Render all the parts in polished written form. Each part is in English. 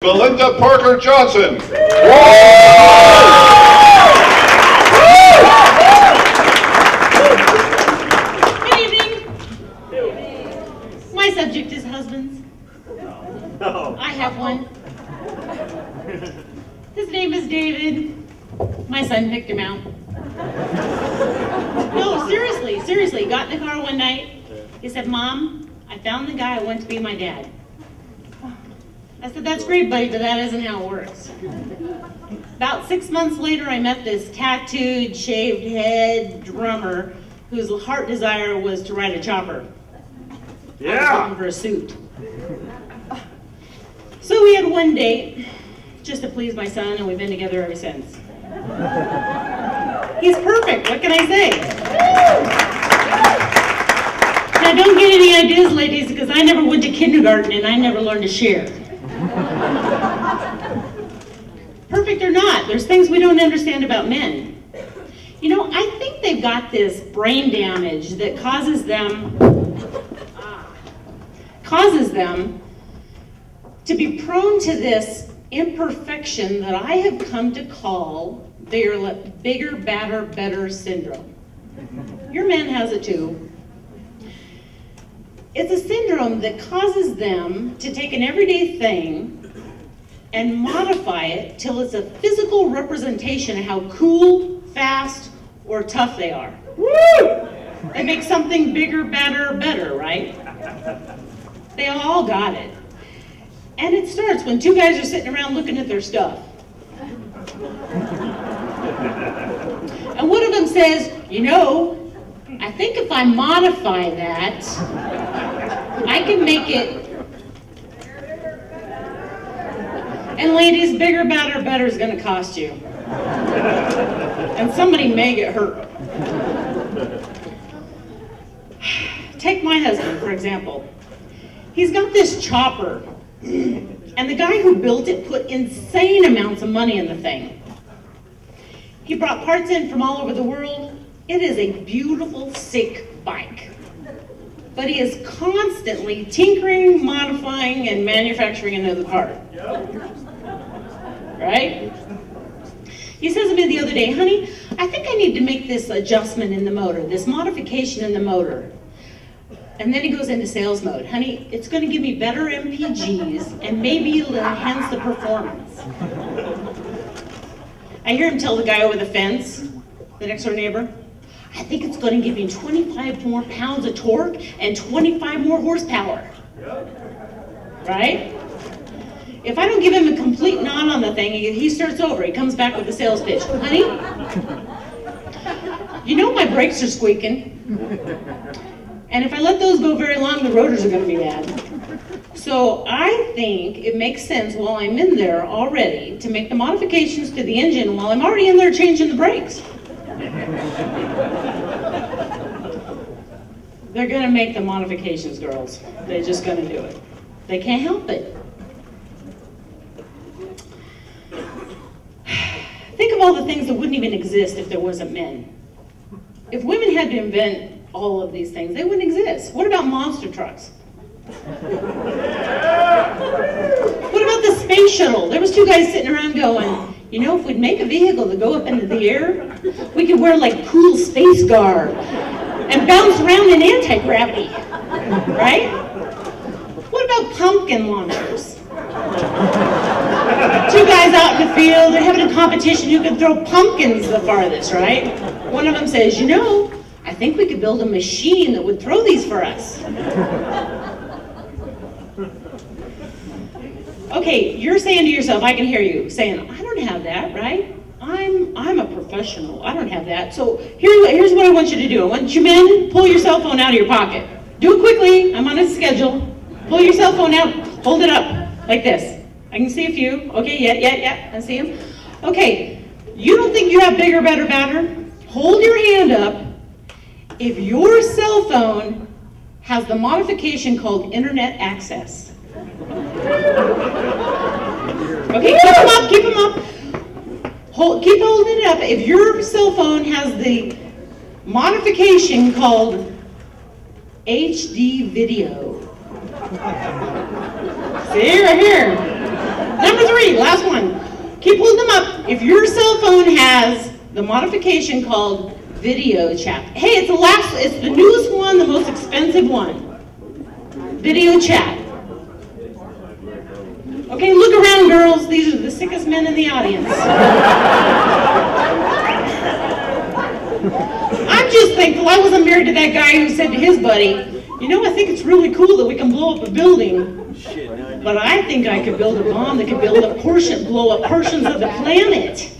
Melinda Parker Johnson. Good evening. My subject is husbands. I have one. His name is David. My son picked him out. No, seriously, got in the car one night. He said, "Mom, I found the guy I want to be my dad." I said, "That's great, buddy, but that isn't how it works." About 6 months later, I met this tattooed, shaved head drummer whose heart desire was to ride a chopper. Yeah. I was looking for a suit. So we had one date just to please my son, and we've been together ever since. He's perfect, what can I say? Now don't get any ideas, ladies, because I never went to kindergarten and I never learned to share. Perfect or not, there's things we don't understand about men. You know, I think they've got this brain damage that causes them to be prone to this imperfection that I have come to call bigger, badder, better syndrome. Your man has it too. It's a syndrome that causes them to take an everyday thing and modify it till it's a physical representation of how cool, fast, or tough they are. Woo! They make something bigger, badder, better, right? They all got it. And it starts when two guys are sitting around looking at their stuff. And one of them says, "You know, I think if I modify that, I can make it..." And ladies, bigger, badder, better is going to cost you. And somebody may get hurt. Take my husband, for example. He's got this chopper, and the guy who built it put insane amounts of money in the thing. He brought parts in from all over the world. It is a beautiful, sick bike. But he is constantly tinkering, modifying, and manufacturing another part. Right? He says to me the other day, "Honey, I think I need to make this adjustment in the motor, this modification in the motor." And then he goes into sales mode. "Honey, it's going to give me better MPGs, and maybe it'll enhance the performance." I hear him tell the guy over the fence, the next door neighbor, "I think it's going to give me 25 more pounds of torque and 25 more horsepower." Right? If I don't give him a complete nod on the thing, he starts over. He comes back with the sales pitch. "Honey, you know my brakes are squeaking. And if I let those go very long, the rotors are going to be bad. So I think it makes sense while I'm in there already to make the modifications to the engine while I'm already in there changing the brakes." They're going to make the modifications, girls. They're just going to do it. They can't help it. Think of all the things that wouldn't even exist if there wasn't men. If women had to invent all of these things, they wouldn't exist. What about monster trucks? What about the space shuttle? There was two guys sitting around going, "You know, if we'd make a vehicle to go up into the air, we could wear like cool space garb and bounce around in anti-gravity." Right? What about pumpkin launchers? Two guys out in the field, they're having a competition who can throw pumpkins the farthest, right? One of them says, "You know, I think we could build a machine that would throw these for us." Okay, you're saying to yourself, I can hear you saying, "I don't have that, right? I'm a professional. I don't have that." So here's what I want you to do. I want you men, pull your cell phone out of your pocket. Do it quickly. I'm on a schedule. Pull your cell phone out. Hold it up like this. I can see a few. Okay, yeah. I see them. Okay, you don't think you have bigger, better, badder? Hold your hand up if your cell phone has the modification called internet access. Okay, keep them up. Keep holding it up. If your cell phone has the modification called HD video. See, right here. Number ready, last one. Keep holding them up. If your cell phone has the modification called video chat. Hey, it's the newest one, the most expensive one. Video chat. Okay, look around, girls. These are the sickest men in the audience. I'm just thankful I wasn't married to that guy who said to his buddy, you know, I think it's really cool that we can blow up a building, but I think I could build a bomb that could blow up portions of the planet.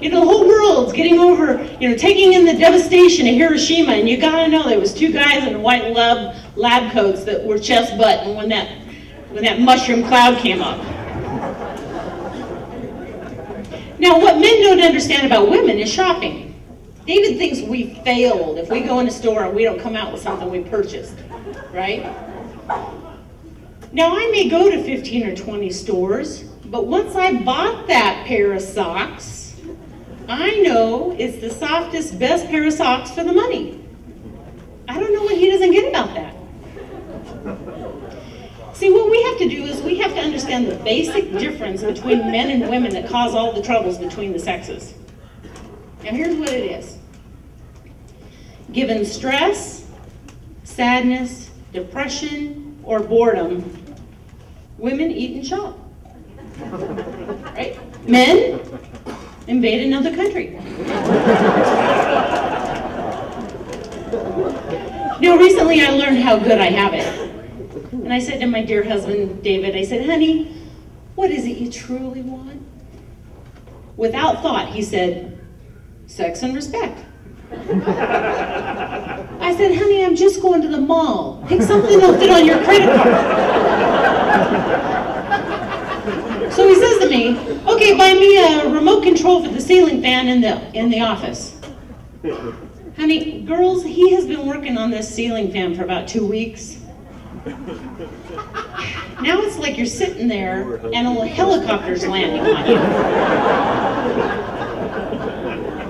You know, the whole world's getting over, taking in the devastation of Hiroshima, and you gotta know there was two guys in white lab coats that were chest button when that mushroom cloud came up. Now, what men don't understand about women is shopping. David thinks we failed if we go in a store and we don't come out with something we purchased, right? Now, I may go to 15 or 20 stores, but once I bought that pair of socks, I know it's the softest, best pair of socks for the money. I don't know what he doesn't get about that. See, what we have to do is we have to understand the basic difference between men and women that cause all the troubles between the sexes. Now here's what it is. Given stress, sadness, depression, or boredom, women eat and shop. Right? Men invade another country. Recently I learned how good I have it. And I said to my dear husband, David, I said, honey, what is it you truly want? Without thought, he said, sex and respect. I said, honey, I'm just going to the mall. Pick something that'll fit on your credit card. So he says to me, okay, buy me a remote control for the ceiling fan in the office. Honey, girls, he has been working on this ceiling fan for about 2 weeks. Now it's like you're sitting there and a helicopter's landing on you.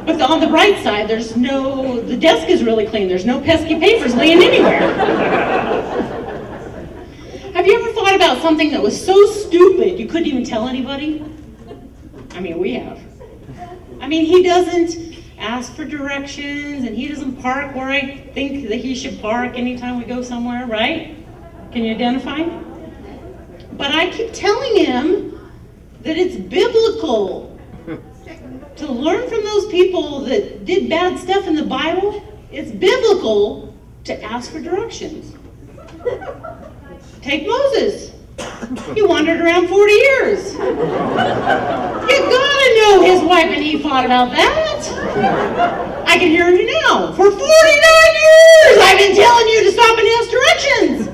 But on the bright side, the desk is really clean. There's no pesky papers laying anywhere. Have you ever thought about something that was so stupid you couldn't even tell anybody? I mean, we have. I mean, he doesn't ask for directions, and he doesn't park where I think that he should park anytime we go somewhere, right? Can you identify? But I keep telling him that it's biblical to learn from those people that did bad stuff in the Bible. It's biblical to ask for directions. Take Moses. He wandered around 40 years. You gotta know his wife and he fought about that. I can hear him now. For 49 years I've been telling you to stop and ask directions.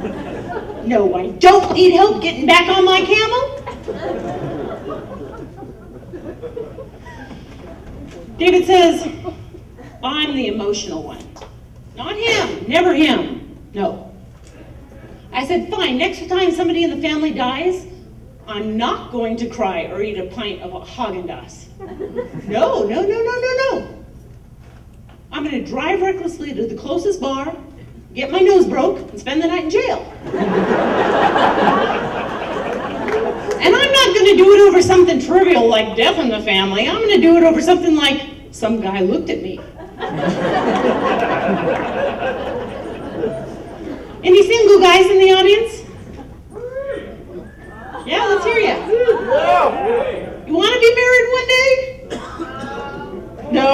No, I don't need help getting back on my camel. David says, I'm the emotional one. Not him, never him, no. I said, fine, next time somebody in the family dies, I'm not going to cry or eat a pint of Haagen-Dazs. No. I'm going to drive recklessly to the closest bar, get my nose broke, and spend the night in jail. And I'm not going to do it over something trivial like death in the family. I'm going to do it over something like some guy looked at me. Any single guys in the audience? Yeah, let's hear you. You want to be married one day? No.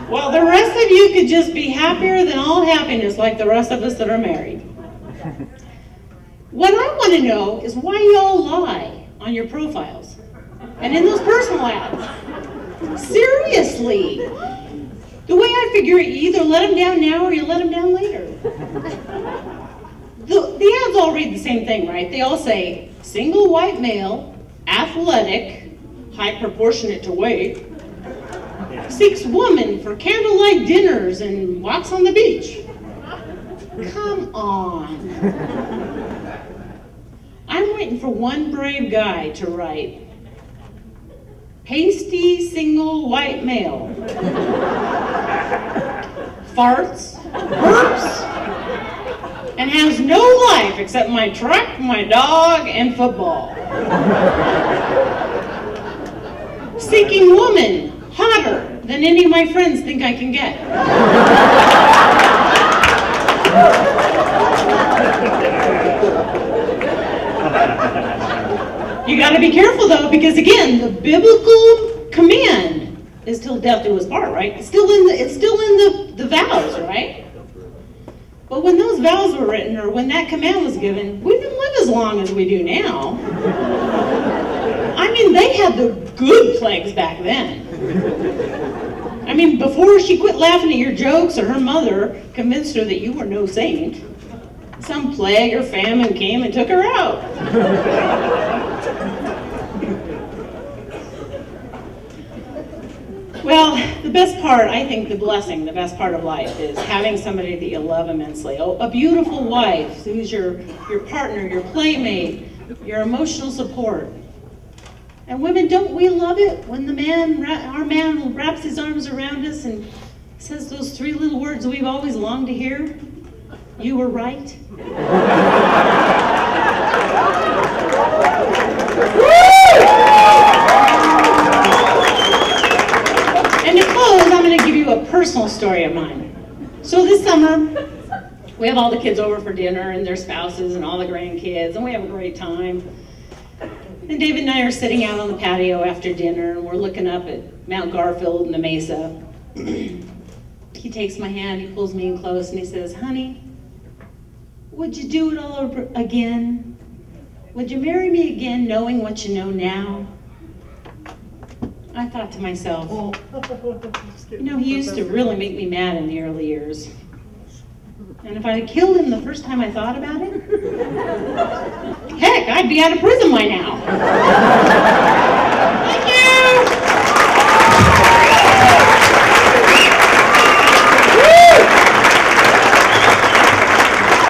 Well, the rest of you could just be happier than all happiness like the rest of us that are married. What I want to know is why y'all lie on your profiles and in those personal ads. Seriously. The way I figure it, you either let them down now or you let them down later. The ads all read the same thing, right? They all say, single white male, athletic, height proportionate to weight, seeks woman for candlelight dinners and walks on the beach. Come on. I'm waiting for one brave guy to write, pasty single white male. Farts, burps, and has no life except my truck, my dog, and football. Seeking woman hotter than any of my friends think I can get. You got to be careful though, because again, the biblical command is till death do us part, right? It's still in the vows, right? But when those vows were written, or when that command was given, we didn't live as long as we do now. I mean, they had the good plagues back then. I mean, before she quit laughing at your jokes, or her mother convinced her that you were no saint, some plague or famine came and took her out. Well, the best part, I think the blessing, the best part of life is having somebody that you love immensely. A beautiful wife who's your partner, your playmate, your emotional support. And women, don't we love it when our man wraps his arms around us and says those 3 little words we've always longed to hear? You were right. And to close, I'm going to give you a personal story of mine. So this summer, we have all the kids over for dinner and their spouses and all the grandkids, and we have a great time. And David and I are sitting out on the patio after dinner, and we're looking up at Mount Garfield and the mesa. He takes my hand, he pulls me in close, and he says, honey, would you do it all over again? Would you marry me again knowing what you know now? I thought to myself, you know, he used to really make me mad in the early years. And if I had killed him the first time I thought about it, heck, I'd be out of prison by now.